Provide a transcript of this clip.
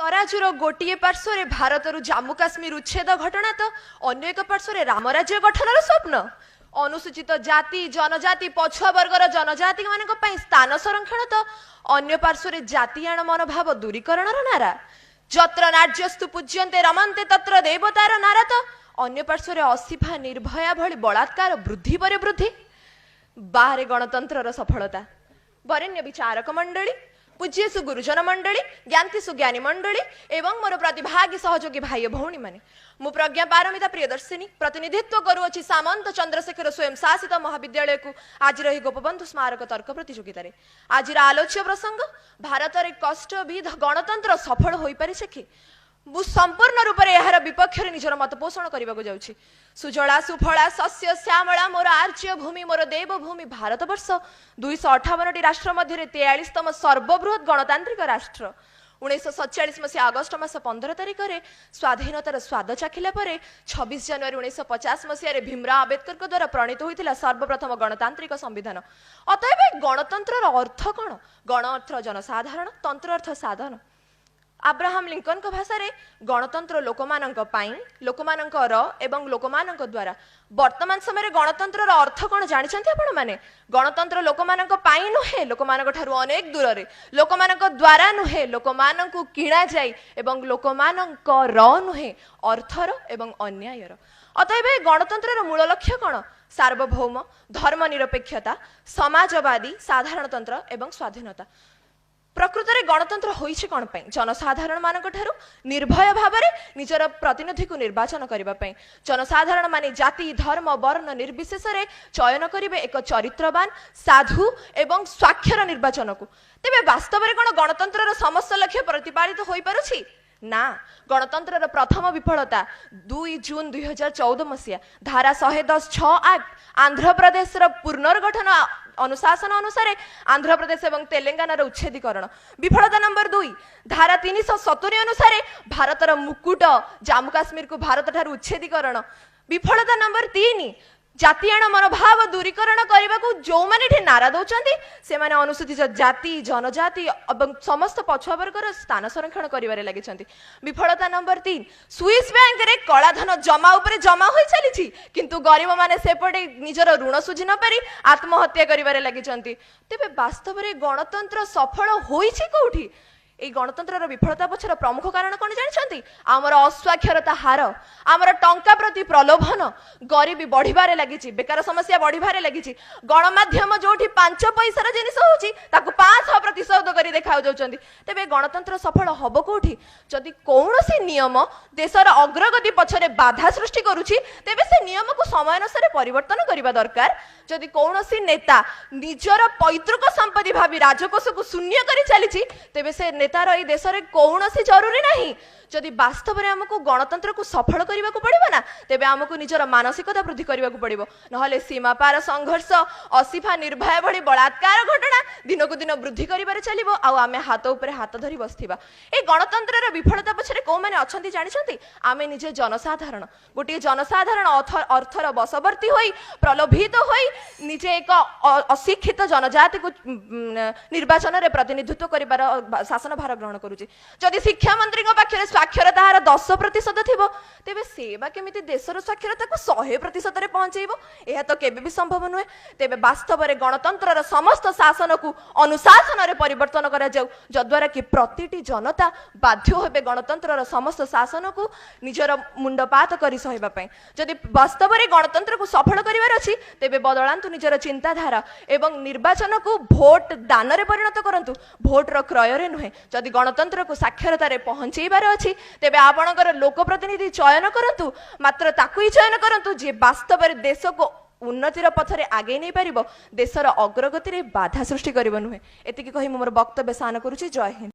तराजुर गोटे पार्श्वर भारत जम्मू काश्मीर उच्छेद घटना तो अन्य एक पार्श्वर राम राज्य गठन स्वप्न अनुसूचित जाति जनजाति पछुआ वर्गर जनजाति मान स्थान संरक्षण तो अन्य पार्श्वर जातियाण मनोभाव दूरीकरण नारा जत्र नार्यस्तु पूज्यन्ते रमन्ते तत्र देवतार नारा तो अन्य पार्श्वर असिफा निर्भया भली बलात्कार वृद्धि पर वृद्धि बाहर गणतंत्र सफलता वरेण्य विचारक मंडली पूज्यसु गुरुजन मंडली ज्ञानतिसु ज्ञानी मंडली एवं मोर प्रतिभागी सहयोगी भाई भौणी माने मु प्रज्ञा पारमिता प्रियदर्शिनी प्रतिनिधित्व करुअछि सामंत चंद्रशेखर स्वयं शासित महाविद्यालय को आज रही गोपबंधु स्मारक तर्क प्रतियोगिता रे आज आलोच्य प्रसंग भारत रे कष्टविध गणतंत्र सफल होई परिछे कि मु संपूर्ण रूप से यार विपक्ष निजर मत पोषण करने को जाऊँ सुजला सुफला शस्य श्यामला मोर आर्य भूमि मोर देवभूमि भारत वर्ष 258 राष्ट्र मध्य 43तम सर्वबृहत गणतांत्रिक राष्ट्र 1947 मसीहा अगस्ट मास 15 तारिख में स्वाधीनतार स्वाद चाखिला 26 जनवरी 1950 मसीह भीमराव आंबेडकर द्वारा प्रणीत होता सर्वप्रथम गणतांत्रिक संविधान। अतएव गणतंत्र अर्थ कौन? गण अर्थ जनसाधारण, तंत्र अर्थ साधन। अब्राहम लिंकन को भाषा रे गणतंत्र लोकमानंकर एवं लोकमानंक द्वारा वर्तमान समय गणतंत्र अर्थ कौन जानते आपण माने? गणतंत्र लोकमानंक पाई नुहे, लोकमानंक ठारू अनेक दूर रे, लोकमानंक द्वारा नुहे, लोकमानंकु किणा जाई एवं लोकमानंकर नुहे, अर्थर एवं अन्यायर। अतएव गणतंत्र मूल लक्ष्य कौन? सार्वभौम, धर्मनिरपेक्षता, समाजवादी, साधारणतंत्र एवं स्वाधीनता। प्रकृत में गणतंत्र होइछि कौन पाई? जनसाधारण मानक ठारू निर्भय भाव में निजर प्रतिनिधि को निर्वाचन करने। जनसाधारण माने जाति धर्म वर्ण निर्विशेष रे चयन करिवे एक चरित्रवान साधु एवं स्वाक्षर निर्वाचन को। तेबे वास्तव में कौन गणतंत्र समस्त लक्ष्य प्रतिपादित हो पारुछि? ना, गणतंत्र प्रथम विफलता 2 जून 2014 मसीहा धारा 110(6) एक्ट आंध्र प्रदेश पुनर्गठन अनुशासन अनुसार आंध्र प्रदेश एवं तेलंगाना उच्छेदीकरण। विफलता नंबर 2 धारा 370 अनुसार भारतर मुकुट जम्मू काश्मीर को भारत ठारू उच्छेदीकरण। विफलता नंबर 3 जातियाण मनोभाव दूरीकरण करने को जो मैंने नारा दौरान से माने अनुसूचित जाति जनजाति और समस्त पछुआ वर्गर स्थान संरक्षण कर लगी। विफलता नंबर 3 स्विस बैंक रे कलाधन जमा उपरे जमा हो चली किंतु गरीब माने सेपटे निजर ऋण सुझी न पारी आत्महत्या कर लगी। तेबे वास्तव में गणतंत्र सफल होइछि कोठी? गणतंत्र विफलता पछर प्रमुख कारण कौन जानते? आमर अस्वाक्षरता हार, आमर टंका प्रति प्रलोभन, गरीबी बढ़िबारे लगी, बेकार समस्या बढ़िबारे लगी। गणमाध्यम जो 5 पैसार जिनिस होची ताकू 500% कर देखा जाउछंती। तेबे गणतंत्र सफल हबो कोठी? जदि कौनसी नियम देशर अग्रगति पछरे बाधा सृष्टि करूची तेबे से नियम को समय अनुसार परिवर्तन करबा दरकार। जदि कौनसी नेता निजर पैतृक संपत्ति भावी राजकोष को शून्य करी चली तेबे से नेतार ए देश रे कौनसी जरूरी नहीं। जदि वास्तव में आमको गणतंत्र को सफल करने को पड़ो ना तेबे आमको निजर मानसिकता वृद्धि करने को पड़ो, नहले सीमा पार संघर्ष असिफा निर्भया भली बलात्कार घटना दिन को दिन वृद्धि कर चलो आम हाथ उपरे हाथ धरी बसथिबा। ए गणतंत्र विफलता पछरे को माने अछंती जानिछंती? आमे निजे जनसाधारण, गोटे जनसाधारण अर्थर बशवर्ती होई प्रलोभित होई निजे एक अशिक्षित जनजाति को निर्वाचन रे प्रतिनिधित्व करिबार शासन भार ग्रहण करूची। जदि शिक्षा मंत्री पाखे साक्षरता हार 10% थिबो तेबे सेवा केमिति देशर साक्षरता को 100% रे पहुंचेइबो? यह तो केबे भी संभव नुहे। तेबे वास्तव में गणतंत्र समस्त शासन को अनुशासन रे परिवर्तन करा जाऊ जद्वारा कि प्रतिटी जनता बाध्य होबे गणतंत्र समस्त शासन को निजर मुंडपात करी सहिबा पई। जदि वास्तव में गणतंत्र को सफल करिवार अछि तेबे बदलांतु निजर चिंताधारा एवं निर्वाचन को भोट दान रे परिणत करंतु, भोट रो क्रय रे नुहे। जदि गणतंत्र को साक्षरता रे पहुंचेइबार अछि तेबे आपणकर लोक प्रतिनिधि चयन करंतु, मात्र ताकू ही चयन करंतु जे वास्तव में देश को उन्नतिर पथरे आगे नहीं पारिबो, देशर अग्रगति रे बाधा सृष्टि करिबो नुहे। एतिकी कहि मोर वक्तव्य सान करूची। जय हिंद।